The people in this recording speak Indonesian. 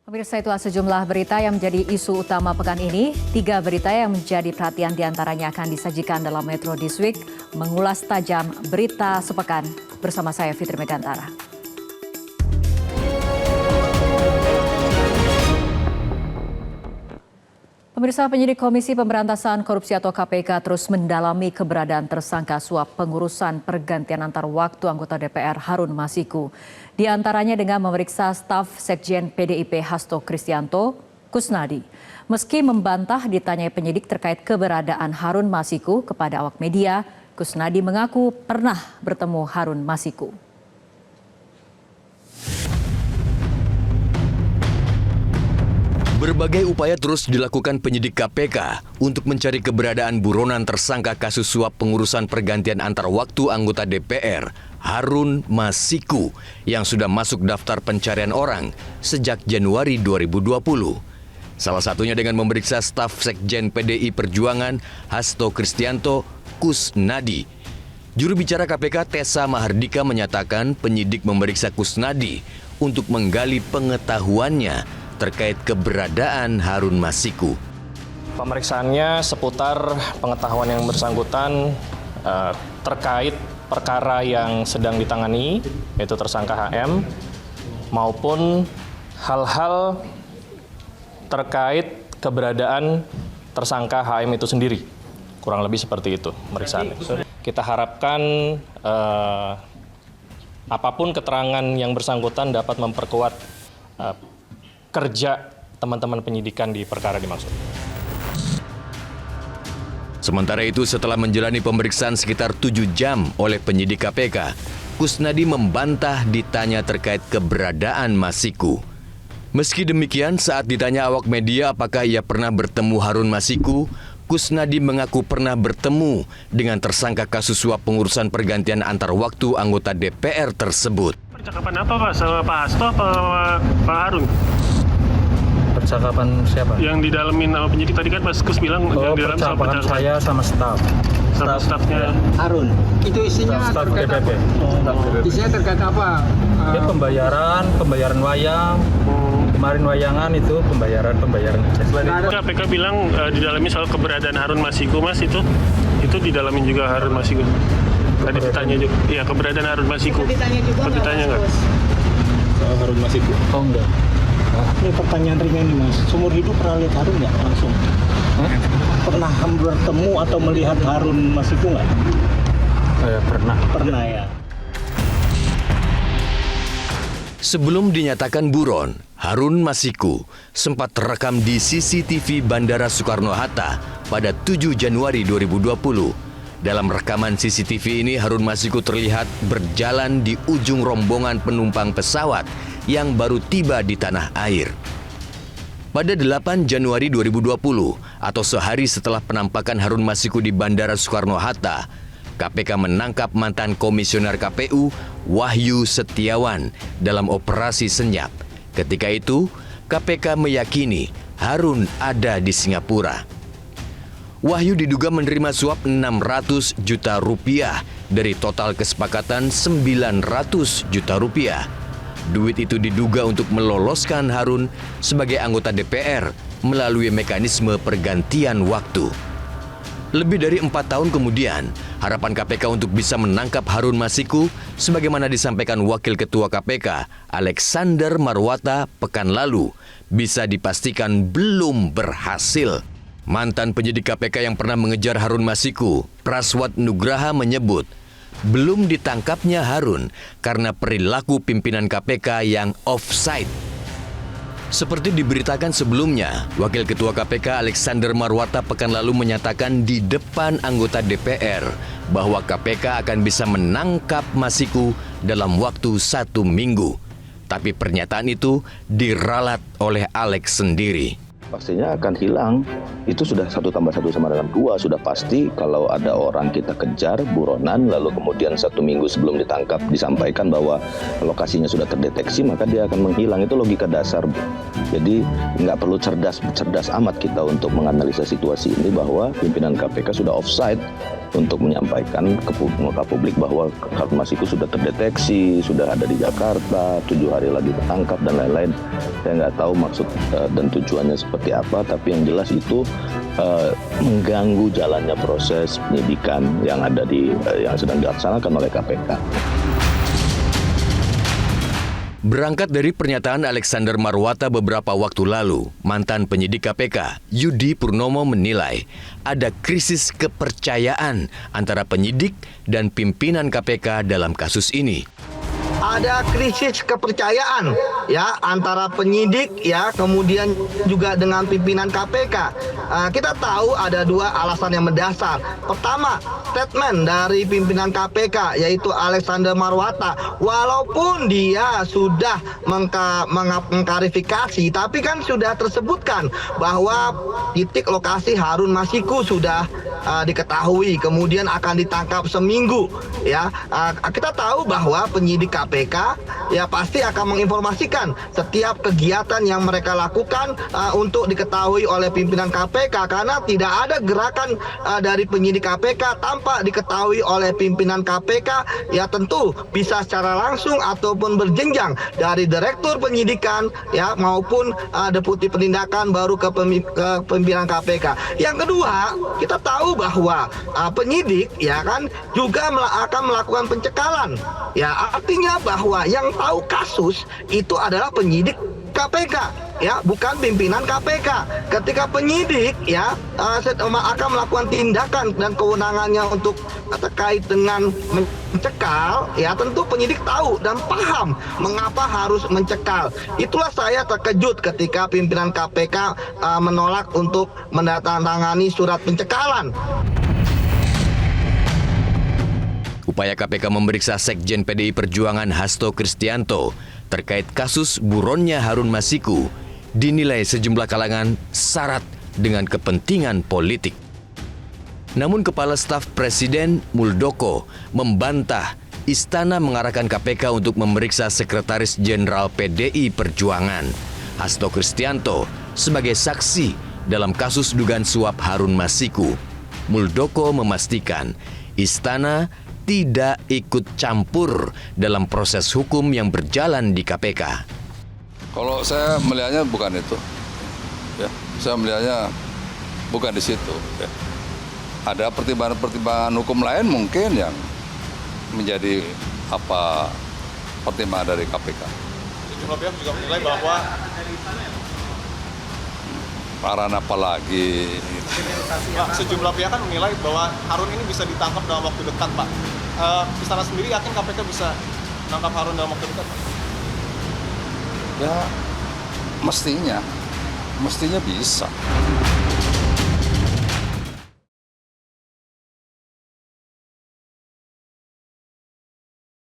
Pemirsa, itulah sejumlah berita yang menjadi isu utama pekan ini. 3 berita yang menjadi perhatian diantaranya akan disajikan dalam Metro This Week. Mengulas tajam berita sepekan bersama saya Fitri Megantara. Pemirsa, penyidik Komisi Pemberantasan Korupsi atau KPK terus mendalami keberadaan tersangka suap pengurusan pergantian antar waktu anggota DPR Harun Masiku. Di antaranya dengan memeriksa staf Sekjen PDIP Hasto Kristianto, Kusnadi. Meski membantah ditanyai penyidik terkait keberadaan Harun Masiku kepada awak media, Kusnadi mengaku pernah bertemu Harun Masiku. Berbagai upaya terus dilakukan penyidik KPK untuk mencari keberadaan buronan tersangka kasus suap pengurusan pergantian antar waktu anggota DPR, Harun Masiku, yang sudah masuk daftar pencarian orang sejak Januari 2020. Salah satunya dengan memeriksa staf Sekjen PDI Perjuangan, Hasto Kristianto, Kusnadi. Juru bicara KPK Tessa Mahardika menyatakan penyidik memeriksa Kusnadi untuk menggali pengetahuannya terkait keberadaan Harun Masiku. Pemeriksaannya seputar pengetahuan yang bersangkutan terkait perkara yang sedang ditangani, yaitu tersangka HM, maupun hal-hal terkait keberadaan tersangka HM itu sendiri. Kurang lebih seperti itu pemeriksaannya. Kita harapkan apapun keterangan yang bersangkutan dapat memperkuat kerja teman-teman penyidikan di perkara dimaksud. Sementara itu, setelah menjalani pemeriksaan sekitar 7 jam oleh penyidik KPK, Kusnadi membantah ditanya terkait keberadaan Masiku. Meski demikian, saat ditanya awak media apakah ia pernah bertemu Harun Masiku, Kusnadi mengaku pernah bertemu dengan tersangka kasus suap pengurusan pergantian antar waktu anggota DPR tersebut. Percakapan apa Pak? Sama Pak Hasto apa Pak Harun? Percakapan siapa? Yang didalamin sama penyidik tadi kan Mas Kus bilang yang di dalam percakapan saya sama staf. Sama stafnya Harun. Itu isinya Staf terkait DPP. apa? Isinya terkait apa? Ya, pembayaran wayang. Kemarin wayangan itu pembayaran. KPK bilang didalami soal keberadaan Harun Masiku, Mas, itu didalamin juga Harun Masiku. Tadi ditanya juga. Iya, keberadaan Harun Masiku. Ditanya juga nggak? Soal Harun Masiku. Oh enggak. Ini pertanyaan ringan nih Mas. Seumur hidup pernah lihat Harun nggak langsung? Pernah bertemu atau melihat Harun Masiku nggak? Pernah. Pernah ya. Sebelum dinyatakan buron, Harun Masiku sempat terekam di CCTV Bandara Soekarno-Hatta pada 7 Januari 2020. Dalam rekaman CCTV ini, Harun Masiku terlihat berjalan di ujung rombongan penumpang pesawat yang baru tiba di tanah air. Pada 8 Januari 2020, atau sehari setelah penampakan Harun Masiku di Bandara Soekarno-Hatta, KPK menangkap mantan komisioner KPU Wahyu Setiawan dalam operasi senyap. Ketika itu, KPK meyakini Harun ada di Singapura. Wahyu diduga menerima suap 600 juta rupiah dari total kesepakatan 900 juta rupiah. Duit itu diduga untuk meloloskan Harun sebagai anggota DPR melalui mekanisme pergantian waktu. Lebih dari 4 tahun kemudian, harapan KPK untuk bisa menangkap Harun Masiku sebagaimana disampaikan Wakil Ketua KPK Alexander Marwata pekan lalu bisa dipastikan belum berhasil. Mantan penyidik KPK yang pernah mengejar Harun Masiku, Praswat Nugraha, menyebut belum ditangkapnya Harun karena perilaku pimpinan KPK yang offside. Seperti diberitakan sebelumnya, Wakil Ketua KPK Alexander Marwata pekan lalu menyatakan di depan anggota DPR bahwa KPK akan bisa menangkap Masiku dalam waktu 1 minggu. Tapi pernyataan itu diralat oleh Alex sendiri. pastinya akan hilang. Itu sudah 1 tambah 1 sama dengan 2, sudah pasti. Kalau ada orang kita kejar buronan, lalu kemudian 1 minggu sebelum ditangkap disampaikan bahwa lokasinya sudah terdeteksi, maka dia akan menghilang. Itu logika dasar. Jadi nggak perlu cerdas amat kita untuk menganalisa situasi ini bahwa pimpinan KPK sudah offside untuk menyampaikan ke publik bahwa Harun Masiku sudah terdeteksi, sudah ada di Jakarta, 7 hari lagi ketangkap dan lain-lain. Saya nggak tahu maksud dan tujuannya seperti apa, tapi yang jelas itu mengganggu jalannya proses penyidikan yang ada yang sedang dilaksanakan oleh KPK. Berangkat dari pernyataan Alexander Marwata beberapa waktu lalu, mantan penyidik KPK, Yudi Purnomo menilai ada krisis kepercayaan antara penyidik dan pimpinan KPK dalam kasus ini. Ada krisis kepercayaan ya antara penyidik ya kemudian juga dengan pimpinan KPK. Kita tahu ada 2 alasan yang mendasar. Pertama, statement dari pimpinan KPK yaitu Alexander Marwata, walaupun dia sudah mengklarifikasi, tapi kan sudah tersebutkan bahwa titik lokasi Harun Masiku sudah diketahui, kemudian akan ditangkap seminggu ya. Kita tahu bahwa penyidik KPK ya pasti akan menginformasikan setiap kegiatan yang mereka lakukan untuk diketahui oleh pimpinan KPK, karena tidak ada gerakan dari penyidik KPK tanpa diketahui oleh pimpinan KPK. Ya tentu bisa secara langsung ataupun berjenjang dari direktur penyidikan ya maupun deputi penindakan baru ke pimpinan KPK. Yang kedua, kita tahu bahwa penyidik ya kan juga akan melakukan pencekalan. Ya artinya bahwa yang tahu kasus itu adalah penyidik KPK ya, bukan pimpinan KPK. Ketika penyidik ya akan melakukan tindakan dan kewenangannya untuk terkait dengan mencekal, ya tentu penyidik tahu dan paham mengapa harus mencekal. Itulah saya terkejut ketika pimpinan KPK menolak untuk menandatangani surat pencekalan. Upaya KPK memeriksa Sekjen PDI Perjuangan Hasto Kristianto terkait kasus buronnya Harun Masiku dinilai sejumlah kalangan syarat dengan kepentingan politik. Namun Kepala Staf Presiden Muldoko membantah Istana mengarahkan KPK untuk memeriksa Sekretaris Jenderal PDI Perjuangan Hasto Kristianto sebagai saksi dalam kasus dugaan suap Harun Masiku. Muldoko memastikan Istana tidak ikut campur dalam proses hukum yang berjalan di KPK. Kalau saya melihatnya bukan itu, ya, saya melihatnya bukan di situ. Ya. Ada pertimbangan hukum lain mungkin yang menjadi pertimbangan dari KPK. Sejumlah pihak juga menilai bahwa Paran apa lagi? Sejumlah pihak kan menilai bahwa Harun ini bisa ditangkap dalam waktu dekat, Pak. Istana sendiri yakin KPK bisa menangkap Harun dalam waktu dekat, Pak? Ya, mestinya bisa.